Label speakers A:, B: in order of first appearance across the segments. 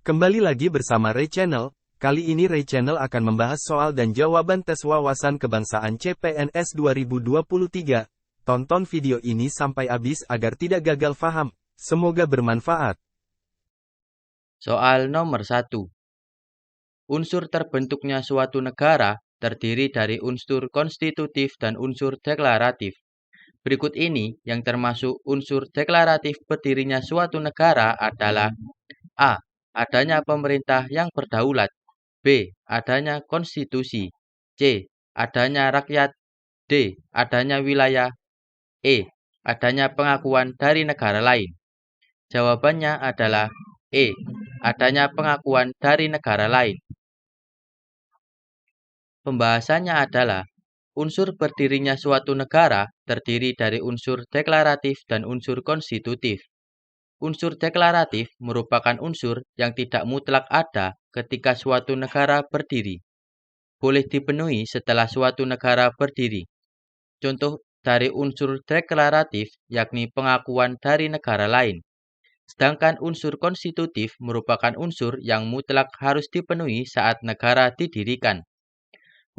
A: Kembali lagi bersama Ray Channel. Kali ini Ray Channel akan membahas soal dan jawaban tes wawasan kebangsaan CPNS 2023. Tonton video ini sampai habis agar tidak gagal paham. Semoga bermanfaat.
B: Soal nomor 1. Unsur terbentuknya suatu negara terdiri dari unsur konstitutif dan unsur deklaratif. Berikut ini yang termasuk unsur deklaratif berdirinya suatu negara adalah A. Adanya pemerintah yang berdaulat. B. Adanya konstitusi. C. Adanya rakyat. D. Adanya wilayah. E. Adanya pengakuan dari negara lain. Jawabannya adalah E. Adanya pengakuan dari negara lain. Pembahasannya adalah unsur berdirinya suatu negara terdiri dari unsur deklaratif dan unsur konstitutif. Unsur deklaratif merupakan unsur yang tidak mutlak ada ketika suatu negara berdiri. Boleh dipenuhi setelah suatu negara berdiri. Contoh dari unsur deklaratif yakni pengakuan dari negara lain. Sedangkan unsur konstitutif merupakan unsur yang mutlak harus dipenuhi saat negara didirikan.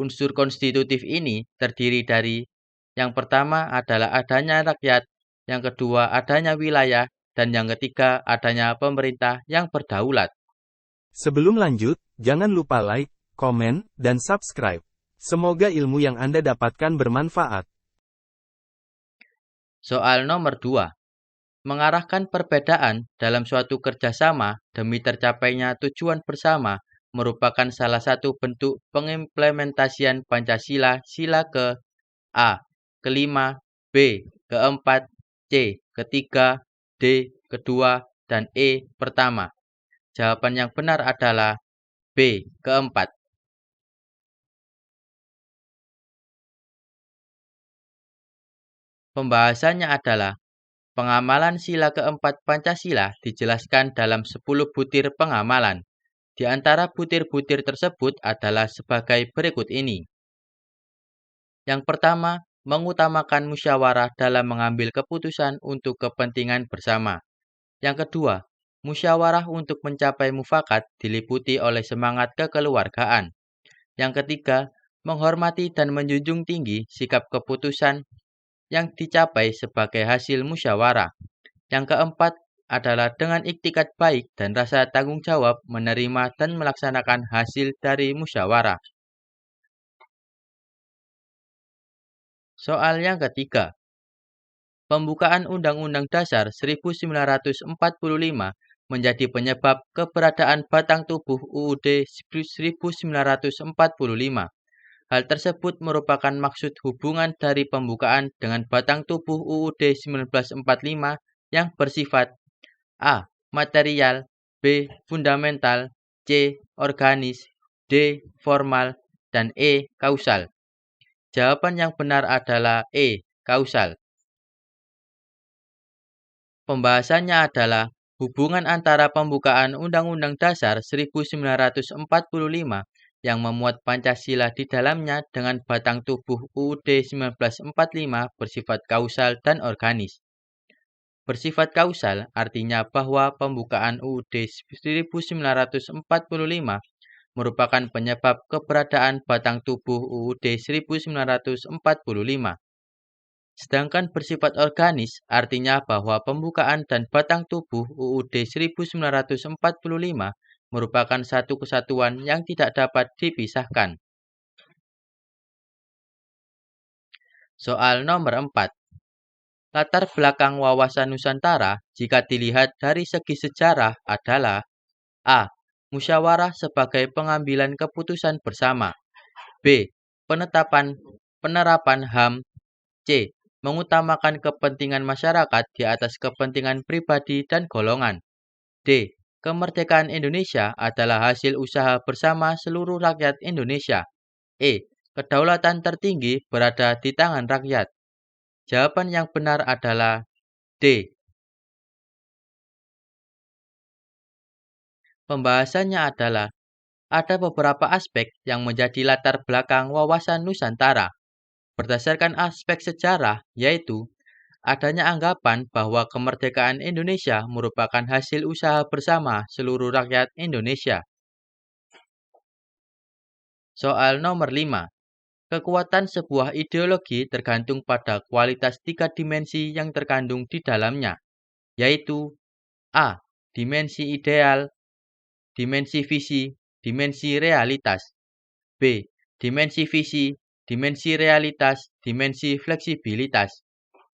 B: Unsur konstitutif ini terdiri dari yang pertama adalah adanya rakyat, yang kedua adanya wilayah, dan yang ketiga adanya pemerintah yang berdaulat.
A: Sebelum lanjut, jangan lupa like, komen, dan subscribe. Semoga ilmu yang Anda dapatkan bermanfaat.
B: Soal nomor 2. Mengarahkan perbedaan dalam suatu kerjasama demi tercapainya tujuan bersama merupakan salah satu bentuk pengimplementasian Pancasila sila ke A. Kelima, B. Keempat, C. Ketiga, D. Kedua, dan E. Pertama. Jawaban yang benar adalah B. Keempat. Pembahasannya adalah pengamalan sila keempat Pancasila dijelaskan dalam 10 butir pengamalan. Di antara butir-butir tersebut adalah sebagai berikut ini. Yang pertama, mengutamakan musyawarah dalam mengambil keputusan untuk kepentingan bersama. Yang kedua, musyawarah untuk mencapai mufakat diliputi oleh semangat kekeluargaan. Yang ketiga, menghormati dan menjunjung tinggi sikap keputusan yang dicapai sebagai hasil musyawarah. Yang keempat adalah dengan iktikat baik dan rasa tanggung jawab menerima dan melaksanakan hasil dari musyawarah. Soal yang ketiga. Pembukaan Undang-Undang Dasar 1945 menjadi penyebab keberadaan batang tubuh UUD 1945. Hal tersebut merupakan maksud hubungan dari pembukaan dengan batang tubuh UUD 1945 yang bersifat A. Material, B. Fundamental, C. Organis, D. Formal, dan E. Kausal. Jawaban yang benar adalah E. Kausal. Pembahasannya adalah hubungan antara pembukaan Undang-Undang Dasar 1945 yang memuat Pancasila di dalamnya dengan batang tubuh UUD 1945 bersifat kausal dan organis. Bersifat kausal artinya bahwa pembukaan UUD 1945 merupakan penyebab keberadaan batang tubuh UUD 1945. Sedangkan bersifat organis artinya bahwa pembukaan dan batang tubuh UUD 1945 merupakan satu kesatuan yang tidak dapat dipisahkan. Soal nomor 4. Latar belakang wawasan Nusantara jika dilihat dari segi sejarah adalah A. Musyawarah sebagai pengambilan keputusan bersama. B. Penerapan HAM. C. Mengutamakan kepentingan masyarakat di atas kepentingan pribadi dan golongan. D. Kemerdekaan Indonesia adalah hasil usaha bersama seluruh rakyat Indonesia. E. Kedaulatan tertinggi berada di tangan rakyat. Jawaban yang benar adalah D. Pembahasannya adalah ada beberapa aspek yang menjadi latar belakang wawasan Nusantara. Berdasarkan aspek sejarah, yaitu adanya anggapan bahwa kemerdekaan Indonesia merupakan hasil usaha bersama seluruh rakyat Indonesia. Soal nomor 5. Kekuatan sebuah ideologi tergantung pada kualitas 3 dimensi yang terkandung di dalamnya, yaitu A. Dimensi ideal, dimensi visi, dimensi realitas. B. Dimensi visi, dimensi realitas, dimensi fleksibilitas.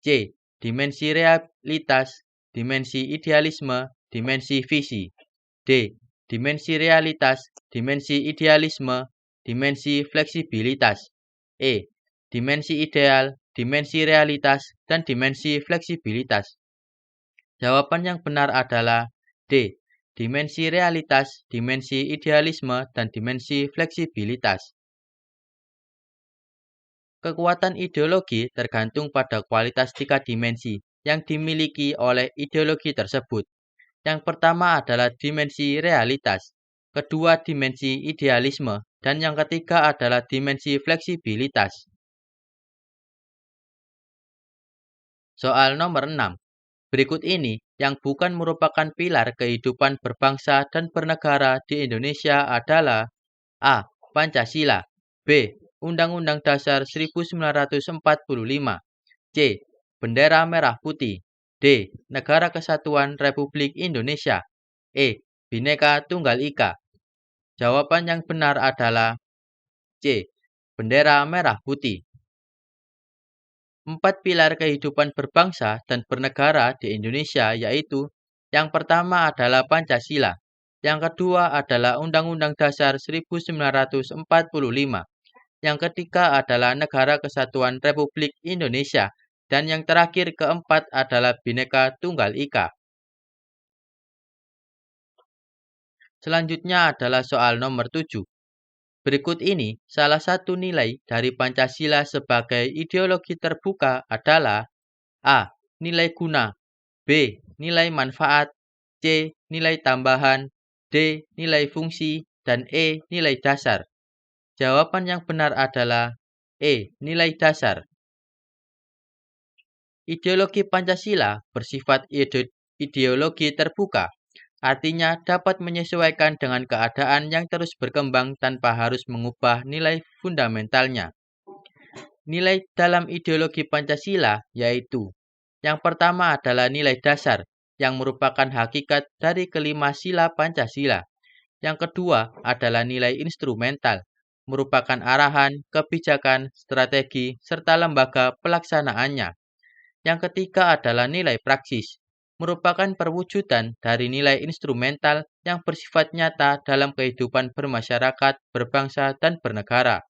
B: C. Dimensi realitas, dimensi idealisme, dimensi visi. D. Dimensi realitas, dimensi idealisme, dimensi fleksibilitas. E. Dimensi ideal, dimensi realitas, dan dimensi fleksibilitas. Jawaban yang benar adalah D. Dimensi realitas, dimensi idealisme, dan dimensi fleksibilitas. Kekuatan ideologi tergantung pada kualitas 3 dimensi yang dimiliki oleh ideologi tersebut. Yang pertama adalah dimensi realitas, kedua dimensi idealisme, dan yang ketiga adalah dimensi fleksibilitas. Soal nomor 6. Berikut ini yang bukan merupakan pilar kehidupan berbangsa dan bernegara di Indonesia adalah A. Pancasila, B. Undang-Undang Dasar 1945, C. Bendera Merah Putih, D. Negara Kesatuan Republik Indonesia, E. Bhinneka Tunggal Ika. Jawaban yang benar adalah C. Bendera Merah Putih. 4 pilar kehidupan berbangsa dan bernegara di Indonesia yaitu yang pertama adalah Pancasila, yang kedua adalah Undang-Undang Dasar 1945, yang ketiga adalah Negara Kesatuan Republik Indonesia, dan yang terakhir keempat adalah Bhinneka Tunggal Ika. Selanjutnya adalah soal nomor 7. Berikut ini salah satu nilai dari Pancasila sebagai ideologi terbuka adalah A. Nilai guna, B. Nilai manfaat, C. Nilai tambahan, D. Nilai fungsi, dan E. Nilai dasar. Jawaban yang benar adalah E. Nilai dasar. Ideologi Pancasila bersifat ideologi terbuka. Artinya dapat menyesuaikan dengan keadaan yang terus berkembang tanpa harus mengubah nilai fundamentalnya. Nilai dalam ideologi Pancasila yaitu yang pertama adalah nilai dasar yang merupakan hakikat dari kelima sila Pancasila. Yang kedua adalah nilai instrumental, merupakan arahan, kebijakan, strategi, serta lembaga pelaksanaannya. Yang ketiga adalah nilai praksis, merupakan perwujudan dari nilai instrumental yang bersifat nyata dalam kehidupan bermasyarakat, berbangsa, dan bernegara.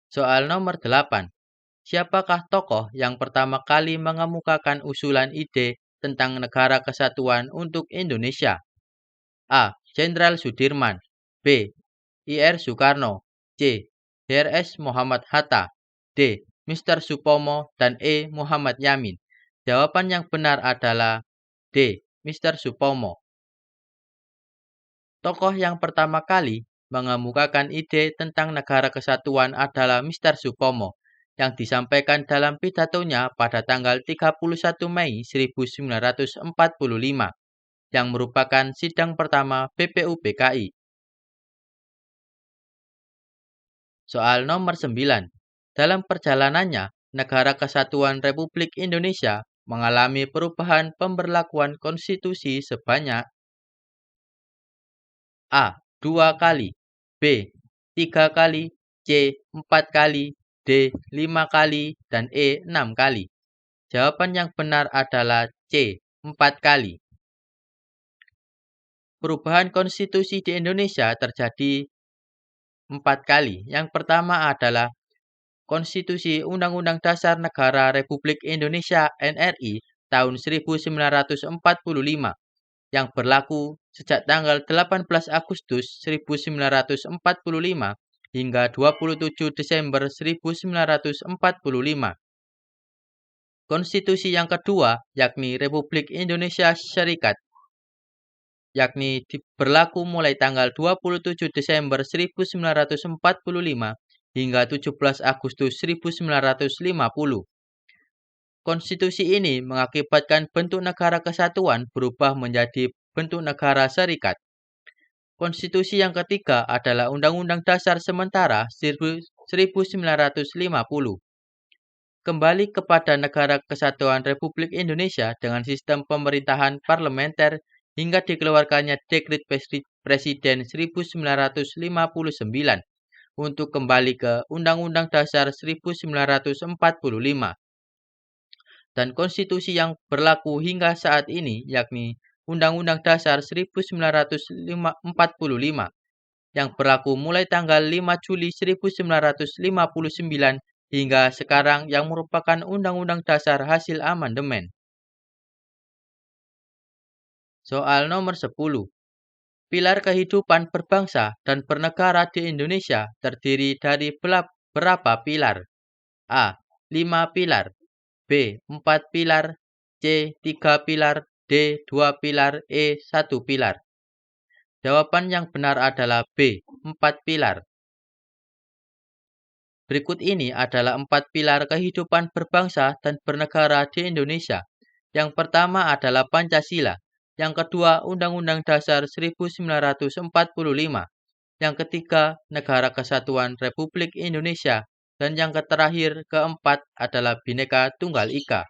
B: Soal nomor 8. Siapakah tokoh yang pertama kali mengemukakan usulan ide tentang negara kesatuan untuk Indonesia? A. Jenderal Sudirman, B. Ir Soekarno, C. Drs Muhammad Hatta, D. Mr. Supomo, dan E. Muhammad Yamin. Jawaban yang benar adalah D. Mr. Supomo. Tokoh yang pertama kali mengemukakan ide tentang negara kesatuan adalah Mr. Supomo, yang disampaikan dalam pidatonya pada tanggal 31 Mei 1945, yang merupakan sidang pertama BPUPKI. Soal nomor 9. Dalam perjalanannya, Negara Kesatuan Republik Indonesia mengalami perubahan pemberlakuan konstitusi sebanyak A. 2 kali, B. 3 kali, C. 4 kali, D. 5 kali, dan E. 6 kali. Jawaban yang benar adalah C. 4 kali. Perubahan konstitusi di Indonesia terjadi 4 kali. Yang pertama adalah Konstitusi Undang-Undang Dasar Negara Republik Indonesia NRI tahun 1945 yang berlaku sejak tanggal 18 Agustus 1945 hingga 27 Desember 1945. Konstitusi yang kedua yakni Republik Indonesia Serikat yakni berlaku mulai tanggal 27 Desember 1945 hingga 17 Agustus 1950. Konstitusi ini mengakibatkan bentuk negara kesatuan berubah menjadi bentuk negara serikat. Konstitusi yang ketiga adalah Undang-Undang Dasar Sementara 1950. Kembali kepada Negara Kesatuan Republik Indonesia dengan sistem pemerintahan parlementer hingga dikeluarkannya Dekret Presiden 1959 untuk kembali ke Undang-Undang Dasar 1945. Dan konstitusi yang berlaku hingga saat ini yakni Undang-Undang Dasar 1945 yang berlaku mulai tanggal 5 Juli 1959 hingga sekarang yang merupakan Undang-Undang Dasar hasil amandemen. Soal nomor 10. Pilar kehidupan berbangsa dan bernegara di Indonesia terdiri dari berapa pilar? A. 5 pilar, B. 4 pilar, C. 3 pilar, D. 2 pilar, E. 1 pilar. Jawaban yang benar adalah B. 4 pilar. Berikut ini adalah 4 pilar kehidupan berbangsa dan bernegara di Indonesia. Yang pertama adalah Pancasila, yang kedua Undang-Undang Dasar 1945, yang ketiga Negara Kesatuan Republik Indonesia, dan yang terakhir keempat adalah Bhinneka Tunggal Ika.